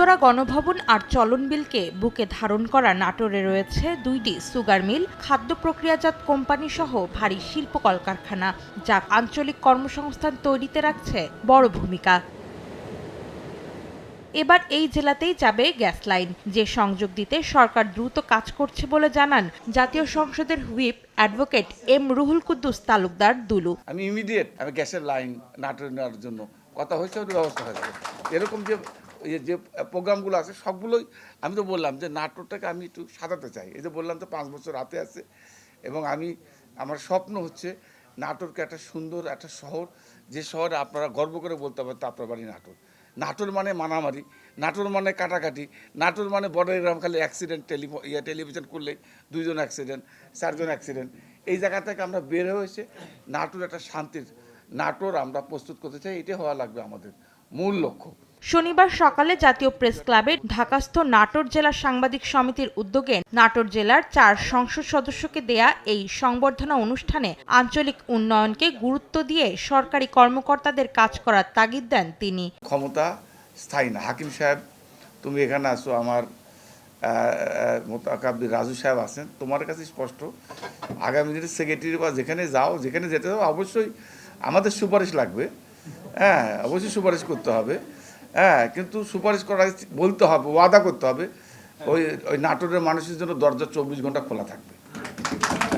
উত্তরা গণভবন আর চলন বিলকে বুকে ধারণ করা নাটোরে রয়েছে 2টি সুগার মিল, খাদ্য প্রক্রিয়াজাত কোম্পানি সহ ভারী শিল্প কলকারখানা, যা আঞ্চলিক কর্মসংস্থান তৈরিতে রাখছে বড় ভূমিকা। এবার এই জেলাতেই যাবে গ্যাস লাইন, যে সংযোগ দিতে সরকার দ্রুত কাজ করছে বলে জানান জাতীয় সংসদের whip advocate M Ruhul Quddus Talukdar Dulu. আমি ইমিডিয়েট গ্যাসের লাইন নাটোরে নেওয়ার জন্য কথা হয়েছে, ওর ব্যবস্থা হয়েছে। এরকম যে প্রোগ্রামগুলো আছে সবগুলোই আমি তো বললাম যে নাটোরটাকে আমি একটু সাজাতে চাই। এই যে বললাম তো 5 বছর হাতে আছে, এবং আমার স্বপ্ন হচ্ছে নাটোরকে একটা সুন্দর একটা শহর, যে শহরে আপনারা গর্ব করে বলতে পারেন আপনার বাড়ি নাটোর। নাটোর মানে মারামারি, নাটোর মানে কাটাকাটি, নাটোর মানে বর্ডার গ্রাম খালি অ্যাক্সিডেন্ট, টেলিভিশন করলে 2 জন অ্যাক্সিডেন্ট, 4 জন অ্যাক্সিডেন্ট। এই জায়গা থেকে আমরা বের হয়েছে নাটোর একটা শান্তির নাটোর আমরা প্রস্তুত করতে চাই। এটাই হওয়া লাগবে আমাদের মূল লক্ষ্য। শনিবার সকালে জাতীয় প্রেস ক্লাবে ঢাকাস্থ নাটোর জেলা সাংবাদিক সমিতির উদ্যোগে নাটোর জেলার 4 সংসদ সদস্যকে দেয়া এই সংবর্ধনা অনুষ্ঠানে আঞ্চলিক উন্নয়নকে গুরুত্ব দিয়ে সরকারি কর্মকর্তাদের কাজ করার তাগিদ দেন তিনি। ক্ষমতা স্থায়ী না। হাকিম সাহেব, তুমি এখানে আসো, আমার মোতাকাব্বির রাজু সাহেব আছেন, তোমার কাছে স্পষ্ট আগামী দিনের সেক্রেটারি বা যেখানে যাও, যেখানে যেতে হবে অবশ্যই আমাদের সুপারিশ লাগবে। হ্যাঁ, অবশ্যই সুপারিশ করতে হবে। হ্যাঁ, কিন্তু সুপারিশ করা বলতে হবে, ওয়াদা করতে হবে ওই নাটোরের মানুষের জন্য দরজা 24 ঘন্টা খোলা থাকবে।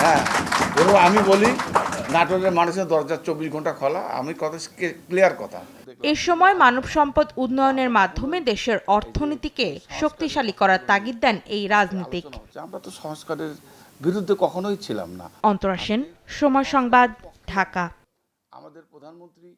হ্যাঁ, এবং আমি বলি নাটোরের মানুষের দরজা 24 ঘন্টা খোলা, আমি কথা ক্লিয়ার কথা। এ সময় মানব সম্পদ উন্নয়নের মাধ্যমে দেশের অর্থনীতিকে শক্তিশালী করার তাগিদ দেন এই রাজনীতিক। আমরা তো সংস্কারের বিরুদ্ধে কখনোই ছিলাম না। অন্তরা সেন, সময় সংবাদ, ঢাকা। আমাদের প্রধানমন্ত্রী